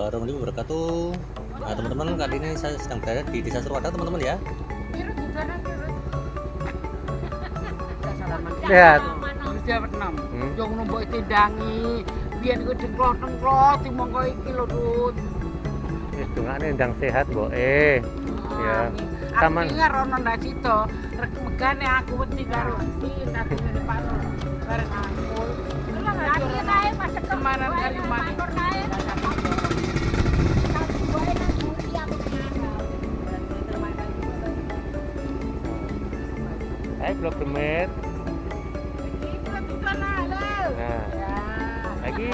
warahmatullahi wabarakatuh. Nah teman-teman, kali ini saya sedang berada di Desa Surwadang teman-teman ya. Lihat. Jawab 6. Yang nombok tindangi, biyen ku dengklot-dengklot mongko iki lho, Dut. Wis dongane ndang sehat, Mbok. Ya. Taman rono ndak sito. Rek megane aku wedi karo iki tadi Pak Nur. Bareng aku. Lagi nae masuk kemarin kali mati. Blok Demit. Nah. Lagi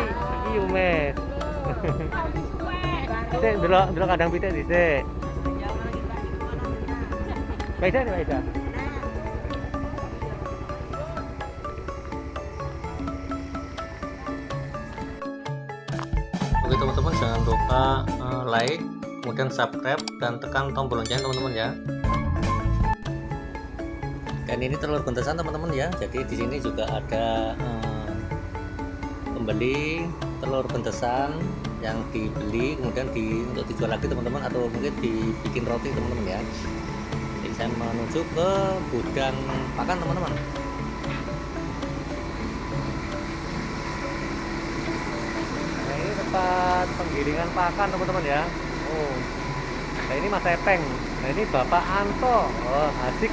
Yumes. Sik delok kadang pitik dhisik. Baik dah, baik dah. Oke teman-teman, jangan lupa like, kemudian subscribe dan tekan tombol lonceng teman-teman ya. Dan ini telur bentasan teman-teman ya. Jadi di sini juga ada pembeli telur bentasan yang dibeli kemudian untuk dijual lagi teman-teman, atau mungkin dibikin roti teman-teman ya. Jadi saya menuju ke gudang pakan teman-teman. Nah, ini tempat penggilingan pakan teman-teman ya. Oh. Nah, ini Mas Epeng. Nah, ini Bapak Anto. Oh, asik.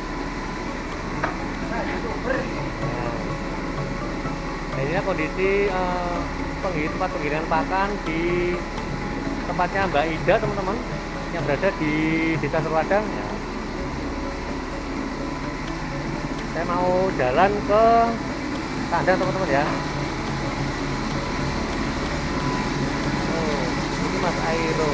Nah, ini kondisi tempat penggilingan pakan di tempatnya Mbak Ida teman-teman, yang berada di Desa Surwadang ya. Saya mau jalan ke kandang teman-teman ya. Oh, ini Mas Airo.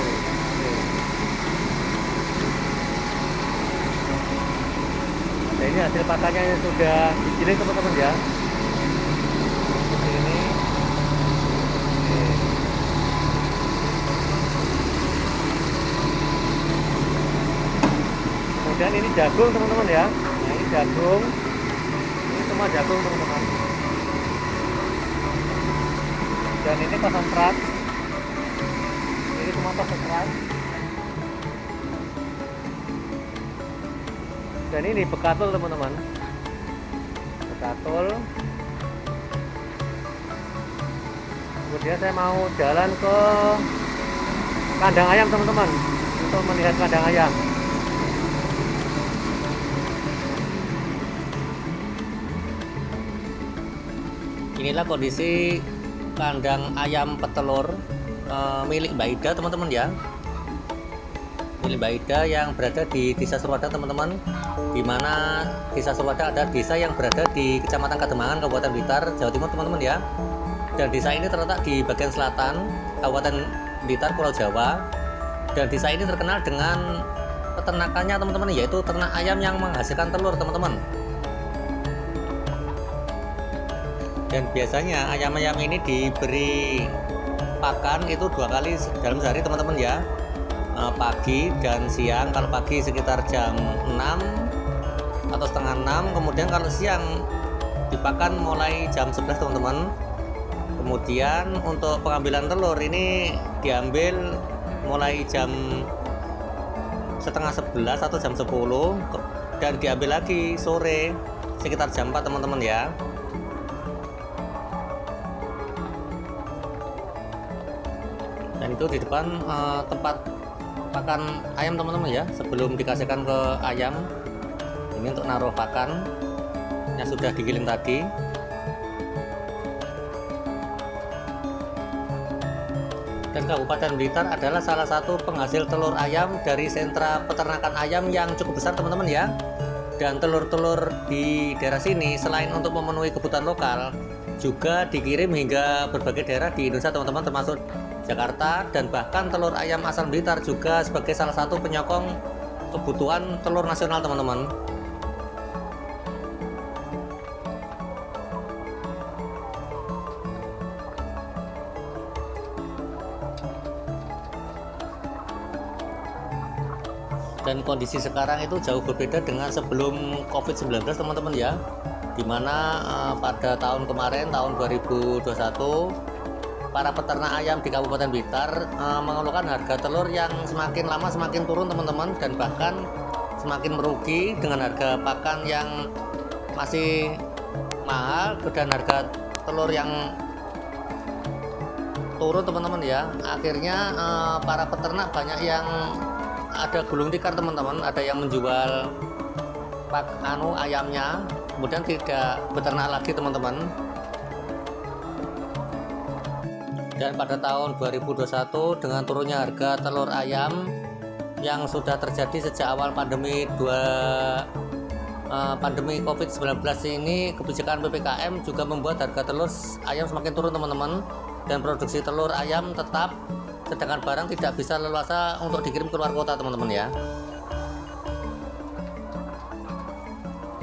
Nah, ini hasil pakannya yang sudah digiling teman-teman ya. Seperti ini. Kemudian ini jagung teman-teman ya. Nah, ini jagung. Ini semua jagung teman-teman. Dan ini konsentrat. Ini semua konsentrat. Dan ini bekatul teman-teman. Bekatul. Kemudian saya mau jalan ke kandang ayam teman-teman, untuk melihat kandang ayam. Inilah kondisi kandang ayam petelur milik Mbak Ida teman-teman ya. Milik Mbak Ida yang berada di Desa Surwadang teman-teman, di mana Desa Surwadang ada desa yang berada di Kecamatan Kademangan, Kabupaten Blitar, Jawa Timur teman-teman ya. Dan desa ini terletak di bagian selatan Kabupaten Blitar, Pulau Jawa. Dan desa ini terkenal dengan peternakannya teman-teman, yaitu ternak ayam yang menghasilkan telur teman-teman. Dan biasanya ayam-ayam ini diberi pakan itu 2 kali dalam sehari teman-teman ya. Pagi dan siang. Kalau pagi sekitar jam 6 atau setengah 6, kemudian kalau siang dipakan mulai jam 11 teman-teman. Kemudian untuk pengambilan telur ini diambil mulai jam setengah 11 atau jam 10, dan diambil lagi sore sekitar jam 4 teman-teman ya. Dan itu di depan tempat pakan ayam teman-teman ya, sebelum dikasihkan ke ayam. Ini untuk naruh pakan yang sudah digiling tadi. Dan Kabupaten Blitar adalah salah satu penghasil telur ayam dari sentra peternakan ayam yang cukup besar teman-teman ya. Dan telur-telur di daerah sini selain untuk memenuhi kebutuhan lokal, juga dikirim hingga berbagai daerah di Indonesia teman-teman, termasuk Jakarta. Dan bahkan telur ayam asal Blitar juga sebagai salah satu penyokong kebutuhan telur nasional teman-teman. Dan kondisi sekarang itu jauh berbeda dengan sebelum COVID-19 teman-teman ya, dimana pada tahun kemarin, tahun 2021, para peternak ayam di Kabupaten Blitar mengeluhkan harga telur yang semakin lama semakin turun teman-teman, dan bahkan semakin merugi dengan harga pakan yang masih mahal dan harga telur yang turun teman-teman ya. Akhirnya para peternak banyak yang ada gulung tikar teman-teman, ada yang menjual ayamnya kemudian tidak beternak lagi teman-teman. Dan pada tahun 2021 dengan turunnya harga telur ayam yang sudah terjadi sejak awal pandemi COVID-19 ini, kebijakan PPKM juga membuat harga telur ayam semakin turun teman-teman, dan produksi telur ayam tetap, sedangkan barang tidak bisa leluasa untuk dikirim ke luar kota teman-teman ya.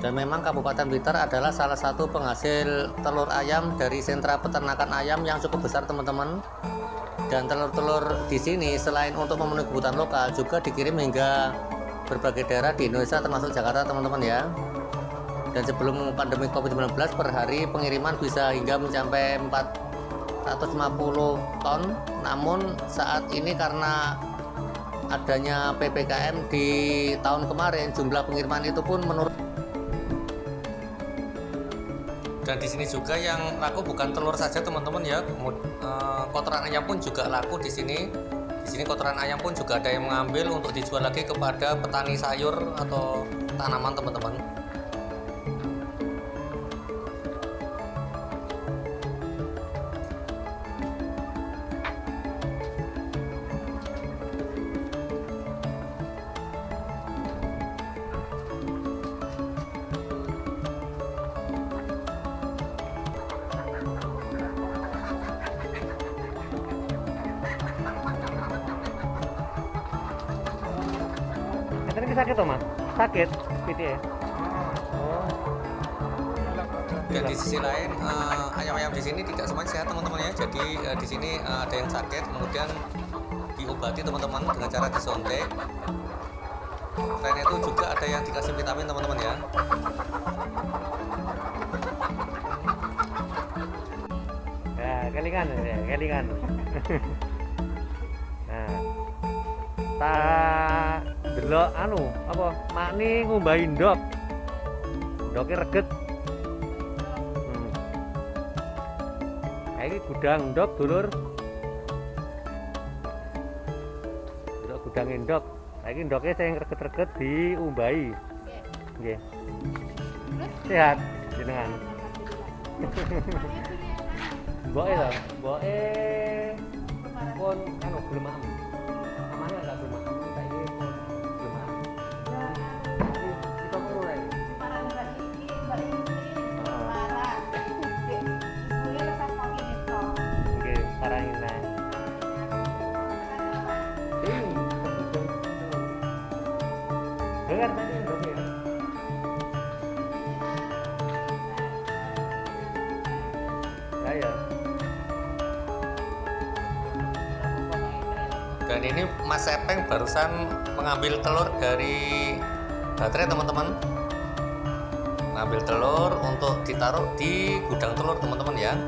Dan memang Kabupaten Blitar adalah salah satu penghasil telur ayam dari sentra peternakan ayam yang cukup besar teman-teman. Dan telur-telur di sini selain untuk memenuhi kebutuhan lokal juga dikirim hingga berbagai daerah di Indonesia termasuk Jakarta teman-teman ya. Dan sebelum pandemi COVID-19 per hari pengiriman bisa hingga mencapai 450 ton. Namun saat ini karena adanya PPKM di tahun kemarin, jumlah pengiriman itu pun menurun. Dan di sini juga yang laku bukan telur saja teman-teman ya, kotoran ayam pun juga laku di sini. Di sini kotoran ayam pun juga ada yang mengambil untuk dijual lagi kepada petani sayur atau tanaman teman-teman. Ini sakit toh mas? Sakit gitu ya? Oh. Dan di sisi lain ayam-ayam di sini tidak semuanya sehat teman-teman ya. Jadi di sini ada yang sakit, kemudian diobati teman-teman dengan cara disontek. Selain itu juga ada yang dikasih vitamin teman-teman ya. Ya kelingan ya, kelingan. Nah, tak delok apa makni ngumbahi ndok. Ndoke reget. Iki gudang ndok dulur. Delok gudang ndok. Saiki ndoke sing reget-reget diumbahi. Nggih. Sehat jenengan. Mboke lho, mboke pun belum am. Namanya enggak belum am. Saiki pun belum am. Kita perlu lagi. Oke, sekarang ini. Dengar tadi yang ya. Ya. Dan ini Mas Sepeng barusan mengambil telur dari baterai teman-teman. Mengambil telur untuk ditaruh di gudang telur teman-teman ya.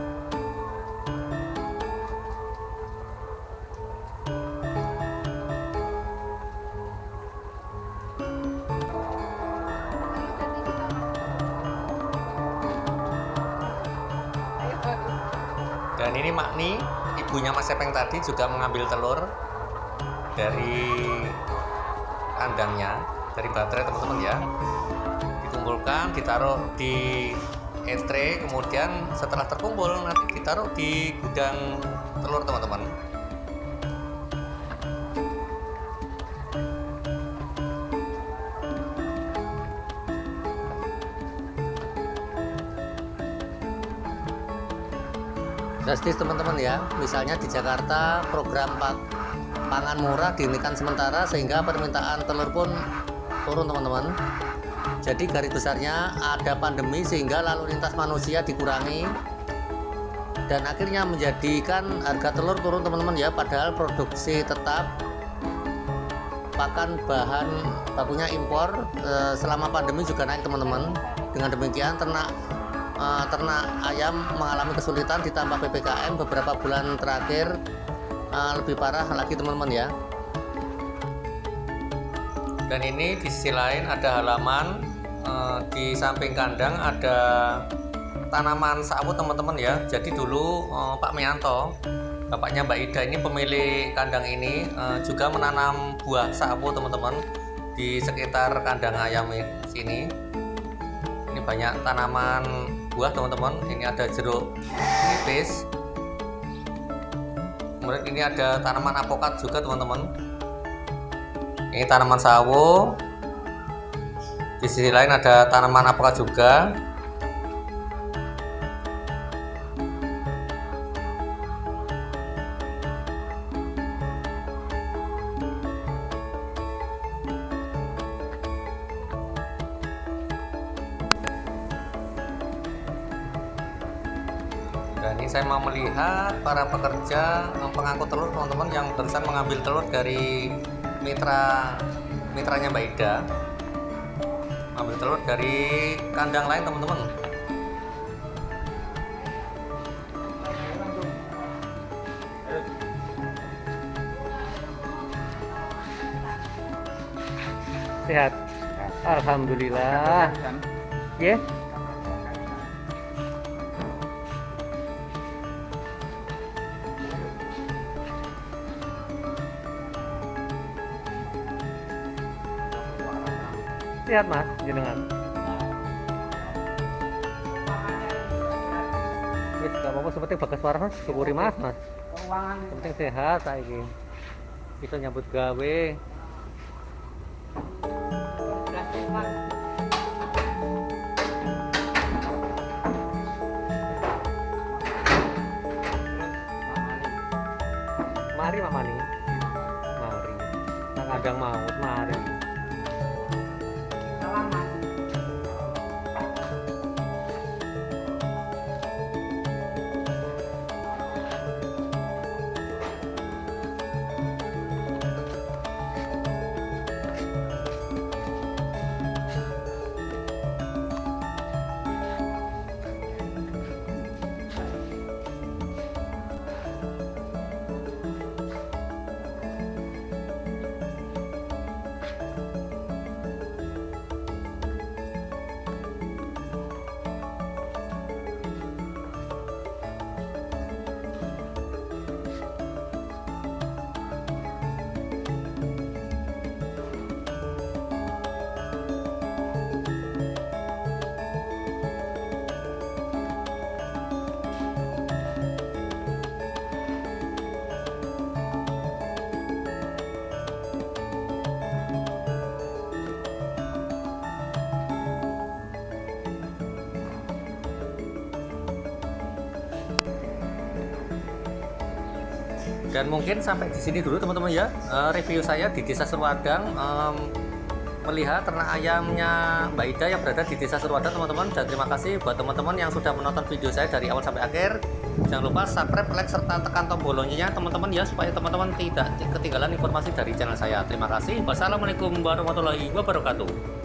Dan ini Makni, ibunya Mas Sepeng tadi juga mengambil telur dari kandangnya, dari baterai teman-teman ya. Dikumpulkan, ditaruh di etre, kemudian setelah terkumpul nanti ditaruh di gudang telur teman-teman. Drastis teman-teman ya. Misalnya di Jakarta program pangan murah dihentikan sementara sehingga permintaan telur pun turun teman-teman. Jadi garis besarnya ada pandemi sehingga lalu lintas manusia dikurangi dan akhirnya menjadikan harga telur turun teman-teman ya. Padahal produksi tetap, pakan bahan bakunya impor selama pandemi juga naik teman-teman. Dengan demikian ternak ternak ayam mengalami kesulitan ditambah PPKM beberapa bulan terakhir lebih parah lagi teman-teman ya. Dan ini di sisi lain ada halaman, di samping kandang ada tanaman sawo teman-teman ya. Jadi dulu Pak Mianto, bapaknya Mbak Ida ini pemilik kandang ini juga menanam buah sawo teman-teman di sekitar kandang ayam sini. Ini banyak tanaman buah teman-teman. Ini ada jeruk nipis, kemudian ini ada tanaman apokat juga teman-teman. Ini tanaman sawo, di sisi lain ada tanaman apokat juga. Dan ini saya mau melihat para pekerja pengangkut telur teman-teman yang barusan mengambil telur dari mitranya Mbak Ida, mengambil telur dari kandang lain teman-teman. Sehat. Alhamdulillah. Ya. Sehat Mas, jenengan. Wis gak apa-apa, seperti bagas suara Mas, syukuri Mas. Penting sehat saiki. Bisa nyambut gawe. Mari Mak Mani. Mari. Nang kadang maut, mari. Dan mungkin sampai di sini dulu teman-teman ya, review saya di Desa Surwadang, melihat ternak ayamnya Mbak Ida yang berada di Desa Surwadang teman-teman. Dan terima kasih buat teman-teman yang sudah menonton video saya dari awal sampai akhir. Jangan lupa subscribe, like, serta tekan tombol loncengnya teman-teman ya, supaya teman-teman tidak ketinggalan informasi dari channel saya. Terima kasih. Wassalamualaikum warahmatullahi wabarakatuh.